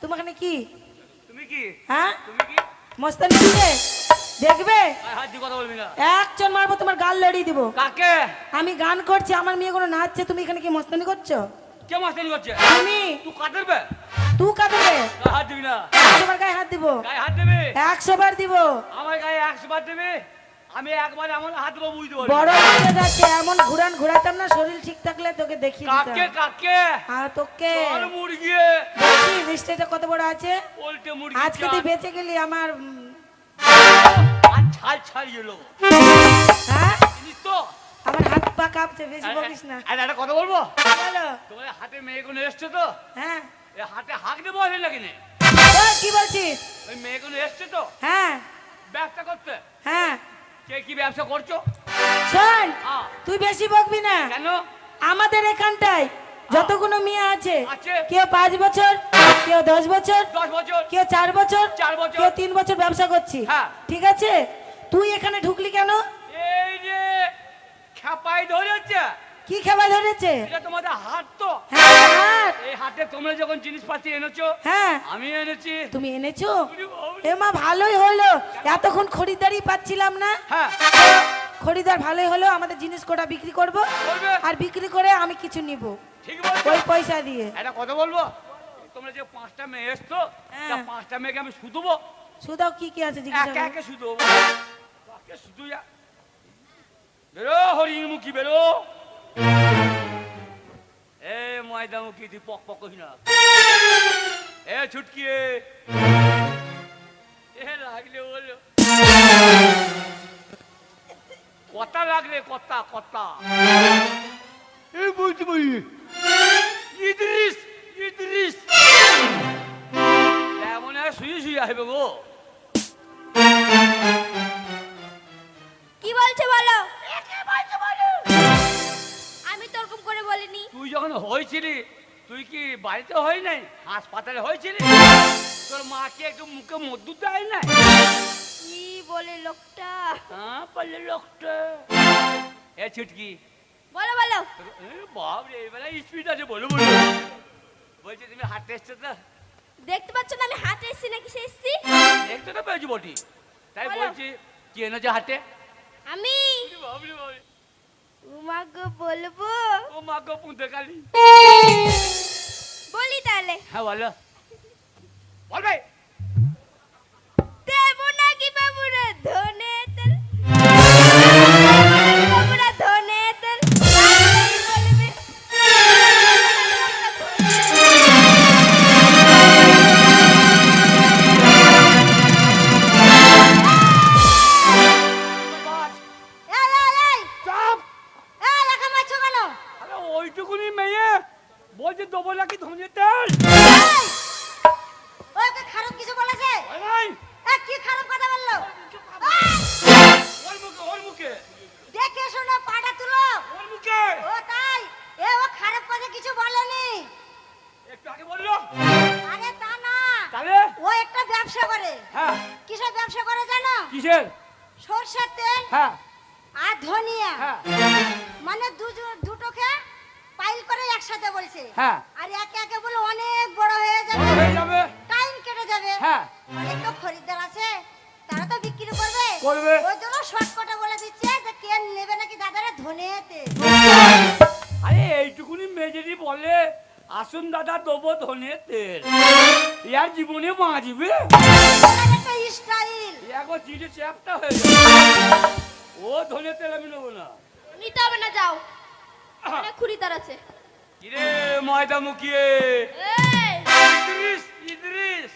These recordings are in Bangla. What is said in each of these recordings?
তোমাখানে কি তুমি কি হ্যাঁ তুমি কি মস্তানি হচ্ছে দেখবে হাত দিয়ে কথা বলবি না। একজন মারবো তোমার গাল লড়িয়ে দিব। কাকে? আমি গান করছি আমার মেয়ে কোনো নাচছে তুমি এখানে কি মস্তানি করছো? কে মাস্তানি করছে? তুমি। তুই কাদের বে? তুই কাঁদবে হাত দিবি না। 100 বার গায়ে হাত দিব। গায়ে হাত দেবে? 100 বার দিব। আমার গায়ে 100 বার দেবে? আমি একবার এমন হাত দেবো বুঝতে পারবি। বড় হয়ে যাচ্ছে এমন ঘুরাতাম না, শরীর ঠিক থাকলে তোকে দেখিয়ে দিতাম। কাকে কাকে? আর তোকে চল মুরগি। দেখছিস স্টেজে কত বড় আছে? উল্টে মুরগি। আজকে তুই বেঁচে গেলি আমার আর ছাল ছাড়িয়ে এলো। হ্যাঁ জিনিস তো আমার হাত পা কাঁপছে, বেশি বকিস না। আর একটা কথা বলবো? বলো। তোমার হাতে মেয়ে কোনো এসছে তো? হ্যাঁ এই হাতে হাঁক দেবো আসে নাকি নে? কি বলছিস? ওই মেয়ে কোনো এসছে তো হ্যাঁ ব্যবসা করতে? হ্যাঁ কে কি ব্যবসা করছো? শোন হ্যাঁ। তুই বেশি বকবি না। কেন? আমাদের এখানটায় যতগুলো মেয়ে আছে আছে। কেউ 5 বছর, কেউ 10 বছর, 10 বছর, কেউ 4 বছর, 4 বছর, কেউ 3 বছর ব্যবসা করছি। হ্যাঁ। ঠিক আছে, তুই এখানে ঢুকলি কেন? এই যে খেপাই ধরেছে। কি খেলা ধরেছে? এটা তোমাদের হাত তো। হ্যাঁ হাত। এই হাতে তোমরা যখন জিনিসপাতি এনেছো হ্যাঁ আমি এনেছি। তুমি এনেছো? ওরে বাবা। এ মা ভালোই হলো, এতক্ষণ খরিদ্দারই পাচ্ছিলাম না। হ্যাঁ খরিদ্দার ভালোই হলো, আমাদের জিনিস কোটা বিক্রি করব করবে। আর বিক্রি করে আমি কিছু নিব ঠিক বলছো। ওই পয়সা দিয়ে। একটা কথা বলবো? তোমরা যে 5টা মেয়ে এসছো, হ্যাঁ। তা 5টা মেয়েকে আমি শুধুবো। সুদাও কি কি আছে জিজ্ঞাসা একে করো। একে শুধুবো। কাকে শুধু যা? বেরো হরিণমুখী বেরো। এ ময়দামুখী তুই পক পক করি না। এ ছুটকি এ লাগলে বলো কথা লাগলে কথা কথা। এই বলতে বলি ইদ্রিস ইদ্রিস এমন শুয়ে শুয়ে আসবে গো। কি বলছো বলো? আমি তো ওরকম করে বলিনি। তুই যখন হয়েছিলি তুই কি বাড়িতে হয় নাই, হাসপাতালে হয়েছিলি? তোর মাকে একটু মুখে মধু দেয় না? কি বলে লোকটা? হ্যাঁ পারলে লোকটা। এ ছুটকি বলো বলো। বাপ রে এবারে স্পিড আছে বলো বলো। বলছি তুমি হাঁটতে এসছো তো? দেখতে পাচ্ছ না আমি হাটে এসেছি নাকি সে এসেছি? দেখতে তো পেয়েছি বটি, তাই বলো। বলছি কি এনেছো হাটে? আমি বাবরে বাবরে উমাগো বলবো? ও মা গো পুঁতে কালি। বলি তাহলে। হ্যাঁ বলো বল ভাই। দেবো নাকি বাবুরা ধনে তেল? বাবুরা ধনে তেল বলবে। বাস, এই এই এই চাপ। এই একা মারছো কেন? আরে ওইটুকুনি মেয়ে বলছে দেবো নাকি ধনে তেল। এই ওকে খারাপ কিছু বলেছে? ওই নাই এ কি খারাপ কথা বললো? ওর মুখে দেখে শোনো পাটা তুলো। ওর মুখে ও তাই? ও খারাপ কথা কিছু বলেনি। একটু আগে বললো। আরে তা না, তাহলে ও একটা ব্যবসা করে। হ্যাঁ কিসের ব্যবসা করে জানো? কিসের? সরষের তেল হ্যাঁ আর ধনিয়া, হ্যাঁ মানে দুটোকে পাইল করে একসাথে বলছে। হ্যাঁ। আর একে একে বলে অনেক বড় হয়ে বড় যাবে, হয়ে যাবে। টাইম কেটে যাবে। হ্যাঁ অনেক তো খরিদ্দার আছে, তারা তো বিক্রি করবে। করবে। ওই জন্য শর্টকাটে বলে দিচ্ছে যে কে নেবে নাকি দাদারে ধনিয়া তেল। আরে এইটুকুনি মেয়ে যদি বলে আসুন দাদা দেবো ধনে তেল, ইয়ার জীবনে বাঁচবে? একটা স্টাইল। এখন চিঠি চ্যাপটা হয়ে যাবে। ও ধনে তেল আমি নেবো না। নিতে হবে না, যাও, অনেক খরিদ্দার আছে। কিরে ময়দা মুখিয়ে এই ইদ্রিস ইদ্রিস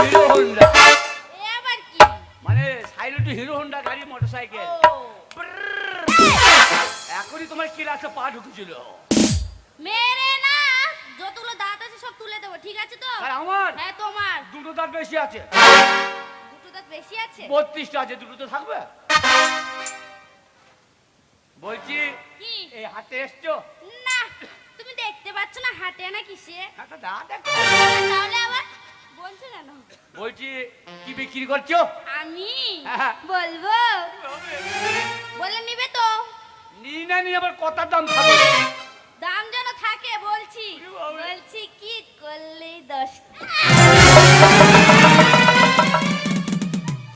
হিরো হোন্ডা, এ আবার কি? মানে সাইলেন্ট হিরো হোন্ডা গাড়ি মোটরসাইকেল। ও এখনই তোমার ক্লাসে পা ঢুকেছিল। মেরে না, যতগুলো দাঁত আছে সব তুলে দেবো, ঠিক আছে তো? আর আমার হ্যাঁ তোমার দুটো দাঁত বেশি আছে। দুটো দাঁত বেশি আছে। 32টা আছে, দুটো তো থাকবে। বলছি কি? এই হাতে এসছো? না, তুমি দেখতে পাচ্ছ না হাটে না কিসে? একটা দাঁত দেখো। তাহলে আবার বলছো কেন? বলছি কি বিক্রি করছো? আমি হ্যাঁ। বলবো, বলে নিবে তো? নি না নি আবার কত দাম খাবে? দাম যেন থাকে বলছি। কি বলবে? বলছি কি করলেই 10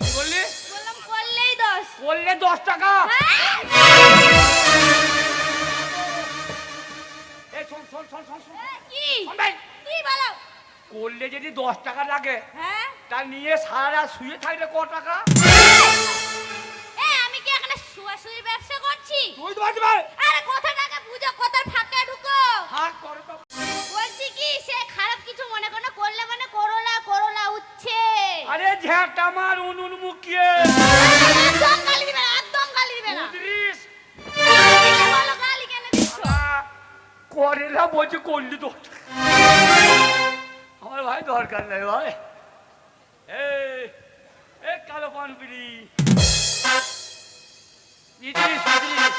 কি বললি? বললাম করলেই 10। করলে 10 টাকা। হ্যাঁ? এই শোন শোন শোন শোন শোন। কি শোন ভাই, কি বলো? করলে যদি 10 টাকা লাগে হ্যাঁ, তা নিয়ে সারা রাত শুয়ে থাকলে ক টাকা? আমি কি এখানে শুয়াশুয়ির ব্যবসা করছি? তুই তো বাজবে। আরে কথাটাকে বুঝো, কথার ফাঁকে ঢুকো। হাত করে তো। বলছি কি সে খারাপ কিছু মনে করো না, করলে মানে করোলা করোলা উঠছে। আরে ঝ্যাটা মার উনুন মুখিয়ে। একদম গালি দিবে না, একদম গালি দিবে না। উদ্রিস। কি বলো গালি কেন দিচ্ছ? করে না বলছে করলি তো। আমার ভাই দরকার নাই ভাই। এই কালো পান বিড়ি। ইদ্রিস ইদ্রিস।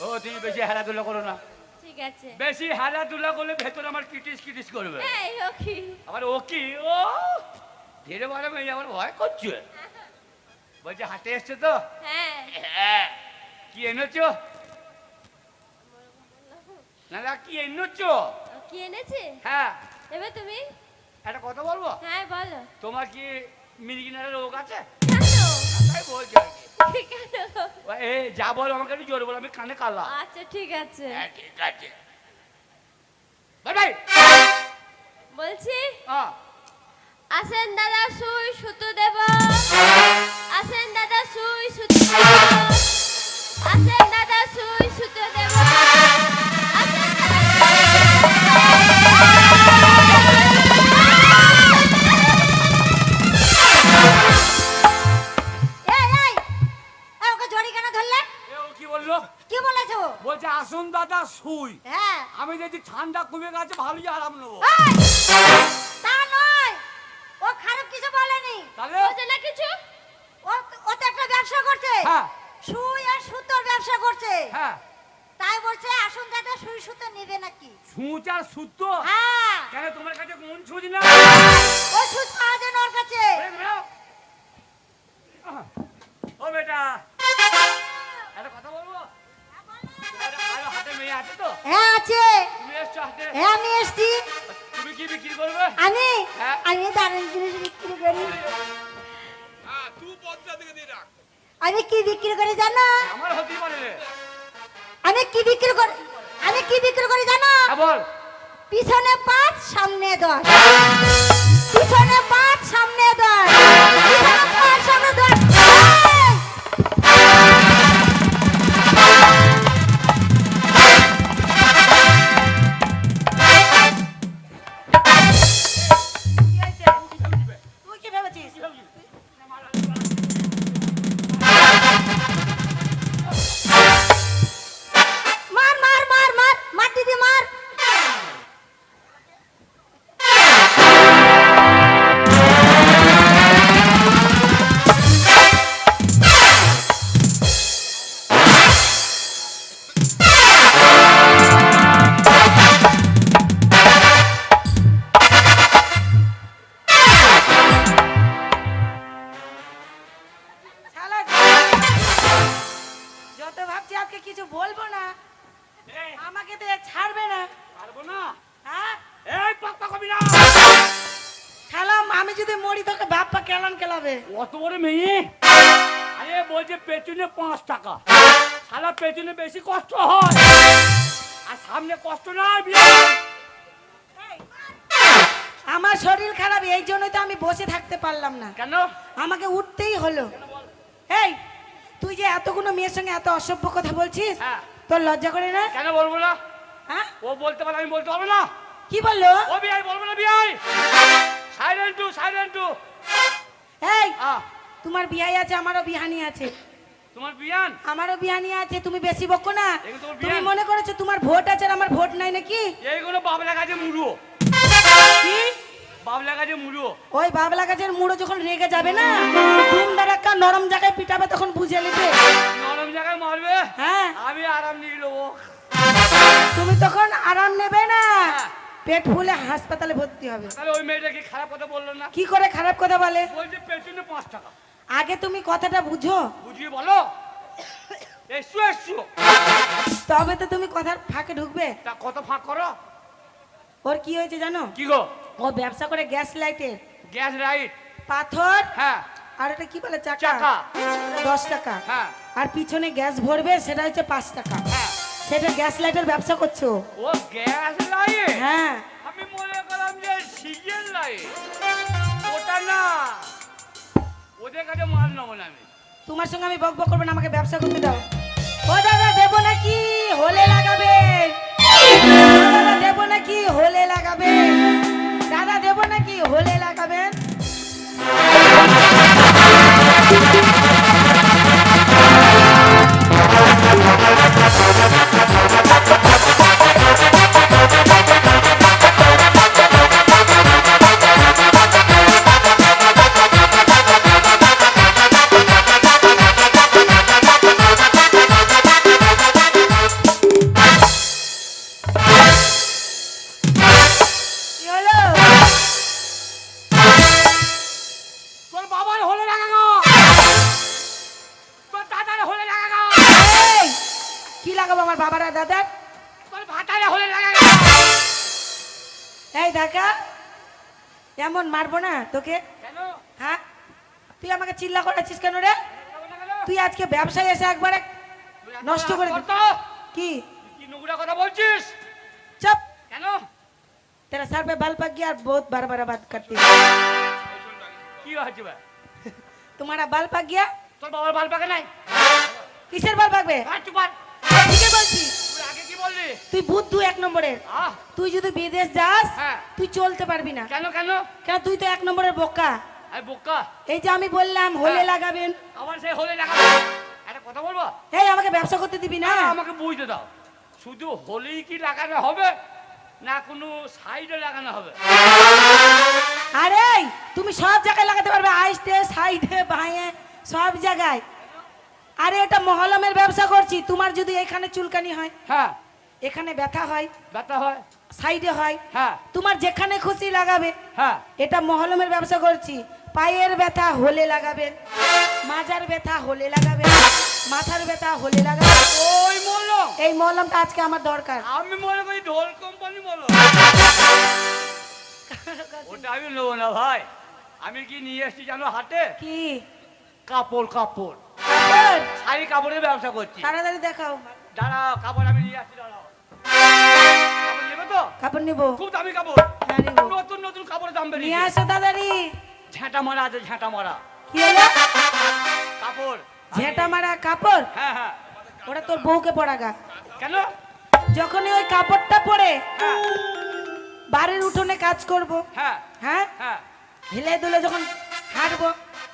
ও তুমি বেশি হেলাধুলা করো না। ঠিক আছে। বেশি হেলাধুলা করলে ভেতরে আমার কিটিস কিটিস করবে। এই ওকি। আবার ও কি ও ধীরে বারে মেয়ে আমার ভয় করছে। বলছে হাটে এসছে তো। হ্যাঁ। হ্যাঁ। কি এনেছো? না না কি এনেছো? কি এনেছে? হ্যাঁ এবার তুমি? একটা কথা বলবো? হ্যাঁ বলো। তোমার কি মিনিগিনারের রোগ আছে? কেন? তাই বলছি আর কি। কেন? এই যা বল আমাকে একটু জোরে বল, আমি কানে কালা। আচ্ছা ঠিক আছে। হ্যাঁ ঠিক আছে। ভাই ভাই বলছি হ্যাঁ আসেন দাদা সুই সুতো দেব। আসেন দাদা সুই সুতো দেব। আসেন দাদা সুই সুতো দেব। আসেন ওকে জড়ি কেন ধরলে? এ ও কি বললো? কি বলেছো? বলছে আসুন দাদা শুই। হ্যাঁ, আমি যদি ঠান্ডা কমে গেছে ভালোই আরাম নেবো। এই, তা নয়, ও খারাপ কিছু বলেনি। তাহলে বলছে না কিছু? ও তো একটা ব্যবসা করছে, হ্যাঁ সুই আর সুতোর ব্যবসা করছে। হ্যাঁ তাই বলছে আসুন দাদা সুই সুতো নেবে নাকি? ছুঁচ আর সুতো। হ্যাঁ, কেন তোমার কাছে কোন ছুঁচ না? ওই সুত পাওয়া যায় না ওর কাছে। ও বেটা একটা কথা বলবো? তোমার আরো হাতে মেয়ে আছে তো? হ্যাঁ আছে। তুমি এসছো হাতে। হ্যাঁ আমি এসছি। তুমি কি বিক্রি করবে? আমি হ্যাঁ। আমি দারুণ জিনিস বিক্রি করি। আমি কি বিক্রি করি জানো? আমার হতেই পারে রে। আমি কি বিক্রি করি? আমি কি বিক্রি করি জানো? হ্যাঁ বল। পিছনে 5 সামনে 10। পিছনে 5 সামনে 10। পিছনে 5 সামনে 10। তুই কি ভেবেছিস? মার মার মার মার মার দিদি মার। শালা, যত ভাবছি আজকে কিছু বলবো না, এই, আমাকে তো এ ছাড়বে না। পারবো না। হ্যাঁ, এই পাক্কা কবি না। খেলাম আমি যদি মরি তোকে বাপ্পা কেলান কেলাবে। অত বড় মেয়ে। আরে বলছে পেছনে 5 টাকা। শালা পেছনে বেশি কষ্ট হয় আর সামনে কষ্ট না বিয়ে। আমার শরীর খারাপ, এই জন্যই তো আমি বসে থাকতে পারলাম না, কেন? আমাকে উঠতেই হলো। এই তুই যে এতগুলো মেয়ের সঙ্গে এত অসভ্য কথা বলছিস, হ্যাঁ। তোর লজ্জা করে না? কেন বলবো না? হ্যাঁ, ও বলতে পারে আমি বলতে পারবো না? কি বললো? ও বিয়াই বলবো না বিয়াই। Silent too. এই তোমার বিয়াই আছে, আমারও বিহানি আছে। তোমার বিয়ান? আমারও বিহানি আছে, তুমি বেশি বকো না। এগুলো তোমার তুমি বিয়ান? মনে করেছো তোমার ভোট আছে আর আমার ভোট নাই নাকি? এইগুলো বাবলা গাছে মুড়ো। কি বাবলা গাছে মুড়ো। ওই বাবলা গাছের মুড়ো যখন রেগে যাবে না, ধুম ধারাক্কা নরম জায়গায় পিটাবে, তখন বুঝে নেবে। নরম জায়গায় মারবে, হ্যাঁ, আমি আরাম নিয়ে নেবো। তুমি তখন আরাম নেবে না, হ্যাঁ। পেট ফুলে হাসপাতালে ভর্তি হবে। তাহলে ওই মেয়েটা কি খারাপ কথা বললো না? কি করে খারাপ কথা বলে? বলছে পেছনে 5 টাকা। আগে তুমি কথাটা বুঝো, বুঝিয়ে বলো। এসো এসো। তবে তো তুমি কথার ফাঁকে ঢুকবে। তা কত ফাঁক করো? ওর কি হয়েছে জানো? কি গো? ও ব্যবসা করে গ্যাস লাইটের, গ্যাস লাইট। পাথর, হ্যাঁ। আর এটা কি বলে চাকা, চাকা। 10 টাকা। হ্যাঁ। আর পিছনে গ্যাস ভরবে, সেটা হচ্ছে 5 টাকা। হ্যাঁ। সেটা গ্যাস লাইটের ব্যবসা করছো। ও গ্যাস লাইট? হ্যাঁ, আমি মনে করলাম যে সিজন লাইট। ওটা না, ওদের কাছে মাল নেবো না আমি। তোমার সঙ্গে আমি বক বক করবো না, আমাকে ব্যবসা করতে দাও। ও দাদা দেবো নাকি হলে লাগাবেন? দাদা দেবো নাকি হলে লাগাবেন? দাদা দেবো নাকি হলে লাগাবেন? কি হলো? তোর বাবার হলে লাগাগো, তোর দাদার হলে লাগাগো, এই, কি লাগাবো আমার বাবার আর দাদার? তোর ভাতারে হলে লাগাগো। এই দেখা, এমন মারবো না তোকে। কেন? হ্যাঁ, তুই আমাকে চিল্লা করাচ্ছিস কেন রে? লাগাবো না কেন? তুই আজকে ব্যবসায় এসে একবারে তুই এত নষ্ট করে রাগ দিস। করতো? কি কি নোংরা কথা বলছিস? চুপ, কেন? तेरा सर पे बाल पक गया और बहुत बार बार बात करती है। কি হয়েছে ভাই? तुम्हारा बाल पक गया? তোর বাবার বাল পাকে নাই? কিসের বাল পাকবে? আর চুপ কর। ঠিকই বলছি, তুই আগে কি বললি? তুই বুদ্ধু 1 নম্বরের। আহ, তুই যদি বিদেশ যাস, হ্যাঁ। তুই চলতে পারবি না। কেন কেন? কেন, তুই তো 1 নম্বরের বোকা। আরে বোকা, এই যে আমি বললাম হলে হ্যাঁ। লাগাবেন, আমার সেই হলে লাগাবো। একটা কথা বলবো? এই আমাকে ব্যবসা করতে দিবি না। আমাকে বুঝতে দাও। শুধু হলেই কি লাগানো হবে না কোনো সাইডে লাগানো হবে? আরে তুমি সব জায়গায় লাগাতে পারবে, আইস্টে, সাইডে, বাঁয়ে, সব জায়গায়। আরে এটা মহলমের ব্যবসা করছি। তোমার যদি এখানে চুলকানি হয়, হ্যাঁ। এখানে ব্যথা হয়, ব্যথা হয়। সাইডে হয়, হ্যাঁ। তোমার যেখানে খুশি লাগাবে। হ্যাঁ। এটা মহলমের ব্যবসা করছি। পায়ের ব্যথা হলে লাগাবেন, মাজার ব্যথা হলে লাগাবেন, মাথার ব্যথা হলে লাগাবেন। ওই বললো। এই মলমটা আজকে আমার দরকার। আমি মনে করি ঢোল কোম্পানি বলো। ওটা আমি নেবো না ভাই। আমি কি নিয়ে এসেছি জানো হাটে? কি কাপড় কাপড় কাপড়? শাড়ি কাপড়ের ব্যবসা করছি। তাড়াতাড়ি দেখাও। দাঁড়াও, কাপড় আমি নিয়ে আসছি, দাঁড়াও। কাপড় নেবে তো? কাপড় নিব। খুব দামি কাপড়। হ্যাঁ, নিবো। নতুন নতুন কাপড়ের দাম নিয়ে বেরিয়েছে। আসো তাড়াতাড়ি। ঝাঁটা মারা আছে, ঝাঁটা মারা কি হলো? কাপড়। ঝেঁটা মারা কাপড়? হ্যাঁ হ্যাঁ। ওটা তোর বউকে পরাগা। কেন? যখনই ওই কাপড়টা পরে হ্যাঁ বাড়ির উঠোনে কাজ করব, হ্যাঁ হ্যাঁ, হ্যাঁ। হেলে দুলে যখন হাঁটবো,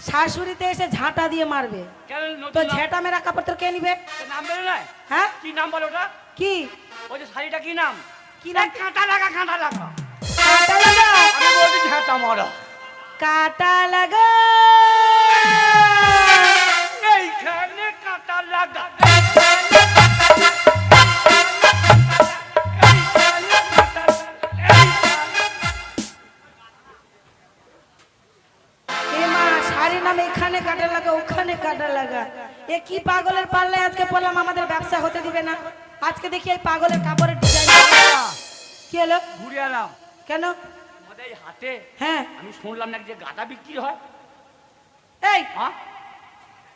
শাশুড়িতে এসে ঝাঁটা দিয়ে মারবে। কেন তো নতুন নাম? ঝেঁটা মেরা কাপড় তোর কে নিবে? নাম বেরো নাই? হ্যাঁ, কি নাম বলো ওটা? কি ওই যে শাড়িটা কি নাম? কি নাম? কাঁটা লাগা, কাঁটা লাগা। কাঁটা লাগা, আমি বলছি ঝাঁটা মারা। কাঁটা লাগা। এইখানে কাঁটা লাগা। এ মা, শাড়ির নামে এখানে কাঁটা লাগা, ওখানে কাঁটা লাগা। এ কি পাগলের পাল্লায় আজকে বললাম আমাদের ব্যবসা হতে দিবে না। আজকে দেখি এই পাগলের কাপড়ের ডিজাইন। কি হলো? ঘুরে এলাম কেন? আমাদের এই হাটে। হ্যাঁ, আমি শুনলাম নাকি যে গাঁদা বিক্রি হয়। এই হ্যাঁ?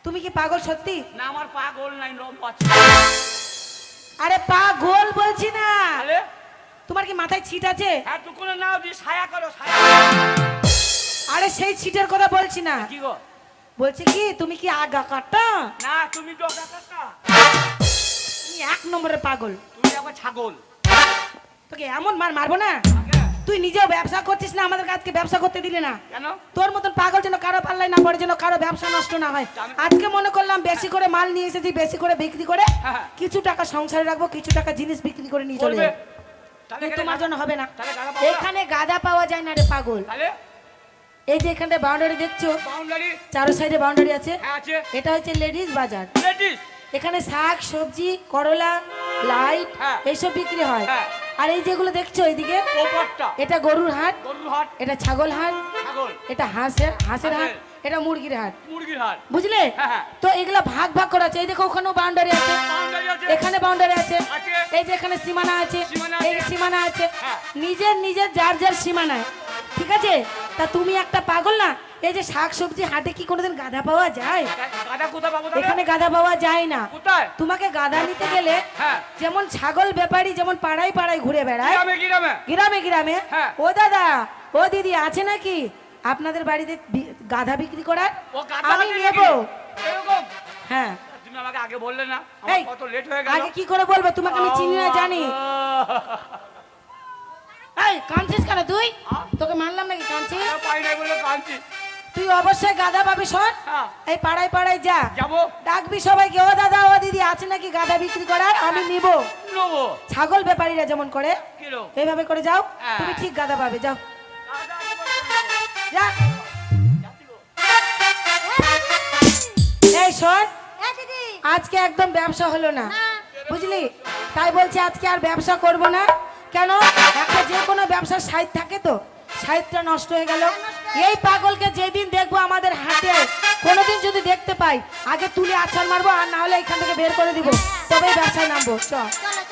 তুমি কি পাগল সত্যি? না, আমার পা গোল নাই, রম পাচ্ছে। আরে পাগল বলছি না। তাহলে? তোমার কি মাথায় ছিট আছে? হ্যাঁ, টুকুনে নাও দিয়ে ছায়া করো, ছায়া। আরে সেই ছিটের কথা বলছি না, কি গো? বলছি কি তুমি কি আগা কাটা? না, তুমি ডগা কাটা। তুমি 1 নম্বরের পাগল। তুমি আবার ছাগল। তোকে এমন মার মারবো না। আগে। তুই নিজেও ব্যবসা করছিস না, আমাদের আজকে ব্যবসা করতে দিলে না। কেন? তোর মতন পাগল যেন কারো পাল্লাই না পড়ে, যেন কারো ব্যবসা নষ্ট না হয়। আজকে মনে করলাম বেশি করে মাল নিয়ে এসেছি, বেশি করে বিক্রি করে হ্যাঁ। কিছু টাকা সংসারে রাখবো, কিছু টাকা জিনিস বিক্রি করে নিয়ে চলে করবে। যাবো। তাহলে এ এখানে তোমার জন্য হবে না। তাহলে গাধা পাবো না? এখানে গাধা পাওয়া যায় না রে পাগল। তাহলে এই যে এখানটা বাউন্ডারি দেখছো, বাউন্ডারি চারো সাইডে বাউন্ডারি আছে, হ্যাঁ আছে। এটা হচ্ছে লেডিস বাজার। লেডিস এখানে শাক সবজি করলা লাইট হ্যাঁ। এইসব বিক্রি হয়। হ্যাঁ। আর এই যেগুলো দেখছো এইদিকে, ওপরটা এটা গরুর হাট, গরুর হাট, এটা ছাগল হাট, ছাগল, এটা হাঁসের হাট, হাঁসের। এটা মুরগির হাট, মুরগির হাট। বুঝলে? হ্যাঁ, হ্যাঁ। তো এগুলা ভাগ ভাগ করা আছে। এই দেখো ওখানেও বাউন্ডারি আছে, বাউন্ডারি আছে। এখানে বাউন্ডারি আছে, আছে। এই যে এখানে সীমানা আছে, সীমানা এই আছে। সীমানা আছে, হ্যাঁ। নিজের নিজের যার যার সীমানায়। ঠিক আছে? তা তুমি একটা পাগল না? এই যে শাক সবজি হাটে কি কোনোদিন গাধা পাওয়া যায়? গাধা কোথায় পাবো তাহলে? এখানে গাধা পাওয়া যায় না। কোথায়? তোমাকে গাধা নিতে গেলে হ্যাঁ। যেমন ছাগল ব্যাপারী যেমন পাড়ায় পাড়ায় ঘুরে বেড়ায়, গ্রামে গ্রামে। গ্রামে গ্রামে, হ্যাঁ। ও দাদা ও দিদি আছে নাকি আপনাদের বাড়িতে গাধা বিক্রি করার? ও গাধা আমি আছে নেব। নাকি? এরকম? হ্যাঁ। তুমি আমাকে আগে বললে না? আমার এই, কত লেট হয়ে গেল। আগে কি করে বলবো? তোমাকে আমি চিনি না জানি। এই কাঁদছিস কেন তুই? তোকে মারলাম নাকি কাঁদছিস? গাধা পাই নাই বলে কাঁদছি। তুই অবশ্যই গাধা পাবি। শোন, হ্যাঁ। এই পাড়ায় পাড়ায় যা, যাবো। ডাকবি সবাইকে, ও দাদা ও দিদি আছে নাকি গাধা বিক্রি করার? আমি নিব। নেবো। ছাগল ব্যাপারীরা যেমন করে কিলো। এইভাবে করে যাও, হ্যাঁ। তুমি ঠিক গাধা পাবে। যাও গাধা আছে বলে নেবো। যা। যাচ্ছি গো। এই শোন, এ দিদি আজকে একদম ব্যবসা হলো না, না। বুঝলি? তাই বলছি আজকে আর ব্যবসা করব না। কেন? একটা যে কোনো ব্যবসার সাইড থাকে তো, সাইডটা নষ্ট হয়ে গেল। এই পাগলকে যেদিন দেখবো আমাদের হাটে, কোনোদিন যদি দেখতে পাই, আগে তুলে আছাড় মারবো, আর না হলে এখান থেকে বের করে দিব, তবেই ব্যবসায় নামবো। চল। চলো